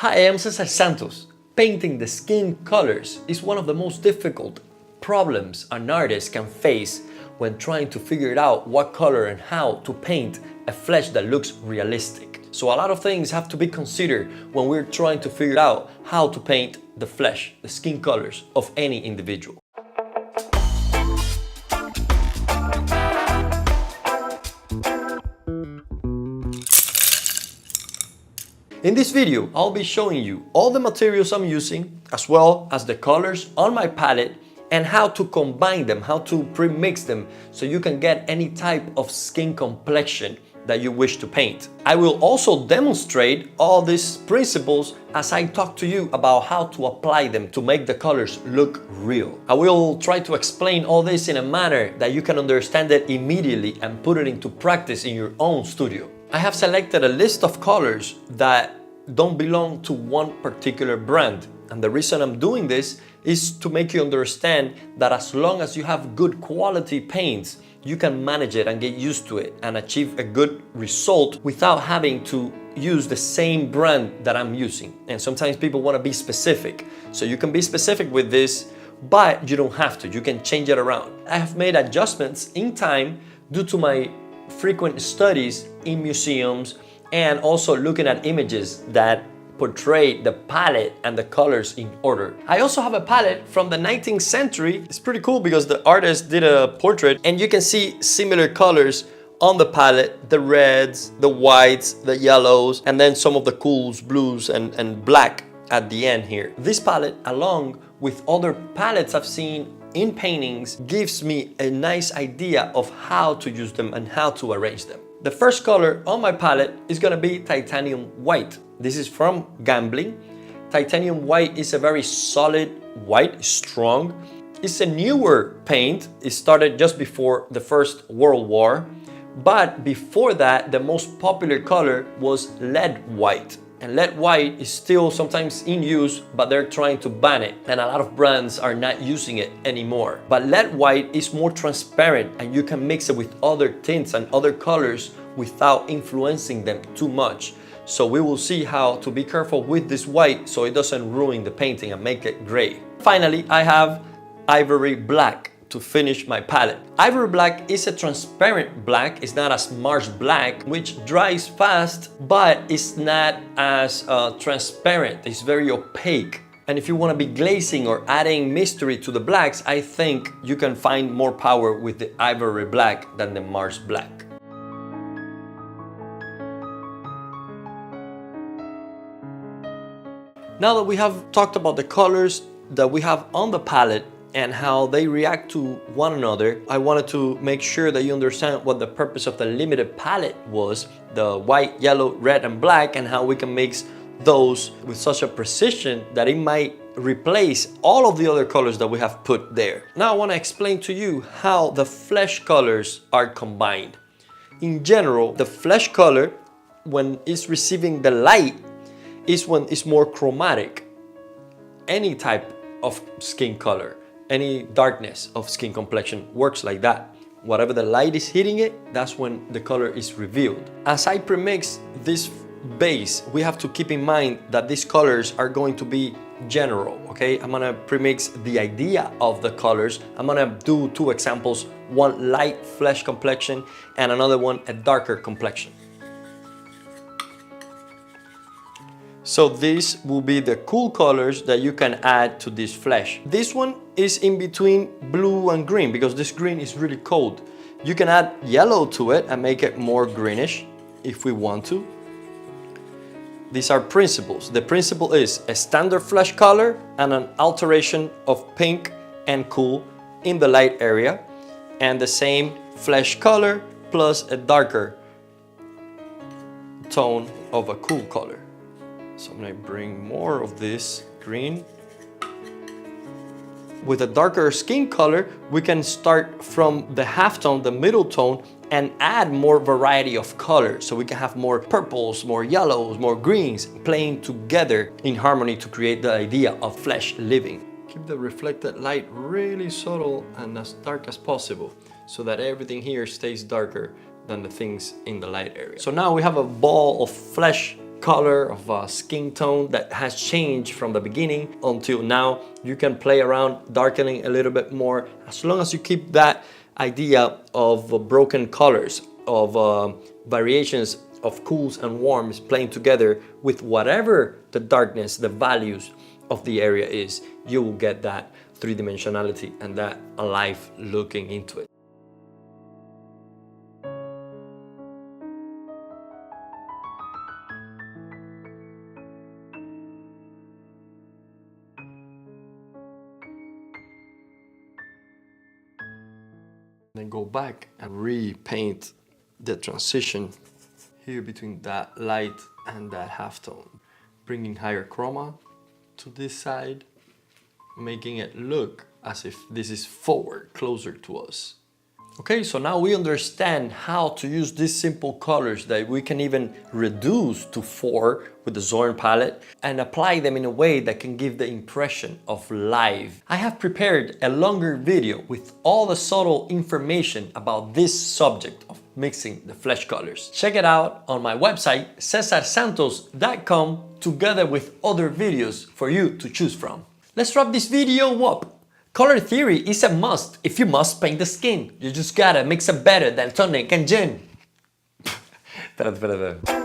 Hi, I'm Cesar Santos. Painting the skin colors is one of the most difficult problems an artist can face when trying to figure out what color and how to paint a flesh that looks realistic. So a lot of things have to be considered when we're trying to figure out how to paint the flesh, the skin colors of any individual. In this video, I'll be showing you all the materials I'm using, as well as the colors on my palette and how to combine them, how to pre-mix them so you can get any type of skin complexion that you wish to paint. I will also demonstrate all these principles as I talk to you about how to apply them to make the colors look real. I will try to explain all this in a manner that you can understand it immediately and put it into practice in your own studio. I have selected a list of colors that don't belong to one particular brand. And the reason I'm doing this is to make you understand that as long as you have good quality paints, you can manage it and get used to it and achieve a good result without having to use the same brand that I'm using. And sometimes people want to be specific. So you can be specific with this, but you don't have to. You can change it around. I have made adjustments in time due to my frequent studies in museums and also looking at images that portray the palette and the colors in order. I also have a palette from the 19th century. It's pretty cool because the artist did a portrait and you can see similar colors on the palette, the reds, the whites, the yellows, and then some of the cools, blues and black at the end here. This palette, along with other palettes I've seen in paintings, gives me a nice idea of how to use them and how to arrange them. The first color on my palette is gonna be titanium white. This is from Gambling. Titanium white is a very solid white, strong. It's a newer paint. It started just before the First World War. But before that, the most popular color was lead white. And lead white is still sometimes in use, but they're trying to ban it. And a lot of brands are not using it anymore. But lead white is more transparent and you can mix it with other tints and other colors without influencing them too much. So we will see how to be careful with this white so it doesn't ruin the painting and make it gray. Finally, I have ivory black to finish my palette. Ivory black is a transparent black. It's not as Mars black, which dries fast, but it's not as transparent. It's very opaque. And if you want to be glazing or adding mystery to the blacks, I think you can find more power with the ivory black than the Mars black. Now that we have talked about the colors that we have on the palette and how they react to one another, I wanted to make sure that you understand what the purpose of the limited palette was, the white, yellow, red, and black, and how we can mix those with such a precision that it might replace all of the other colors that we have put there. Now I want to explain to you how the flesh colors are combined. In general, the flesh color, when it's receiving the light, is when it's more chromatic. Any type of skin color, any darkness of skin complexion works like that. Whatever the light is hitting it, that's when the color is revealed. As I premix this base, we have to keep in mind that these colors are going to be general, okay? I'm gonna premix the idea of the colors. I'm gonna do two examples, one light flesh complexion and another one a darker complexion. So these will be the cool colors that you can add to this flesh. This one is in between blue and green because this green is really cold. You can add yellow to it and make it more greenish if we want to. These are principles. The principle is a standard flesh color and an alteration of pink and cool in the light area, and the same flesh color plus a darker tone of a cool color. So I'm gonna bring more of this green. With a darker skin color, we can start from the halftone, the middle tone, and add more variety of colors. So we can have more purples, more yellows, more greens, playing together in harmony to create the idea of flesh living. Keep the reflected light really subtle and as dark as possible so that everything here stays darker than the things in the light area. So now we have a ball of flesh color, of a skin tone that has changed from the beginning until now. You can play around darkening a little bit more, as long as you keep that idea of broken colors, of variations of cools and warms playing together with whatever the darkness, the values of the area is. You will get that three-dimensionality and that alive looking into it. Then go back and repaint the transition here between that light and that halftone, bringing higher chroma to this side, making it look as if this is forward, closer to us. Okay, so now we understand how to use these simple colors that we can even reduce to 4 with the Zorn palette and apply them in a way that can give the impression of live. I have prepared a longer video with all the subtle information about this subject of mixing the flesh colors. Check it out on my website, cesarsantos.com, together with other videos for you to choose from. Let's wrap this video up. Color theory is a must if you must paint the skin. You just gotta mix it better than tonic and gin. Espérate.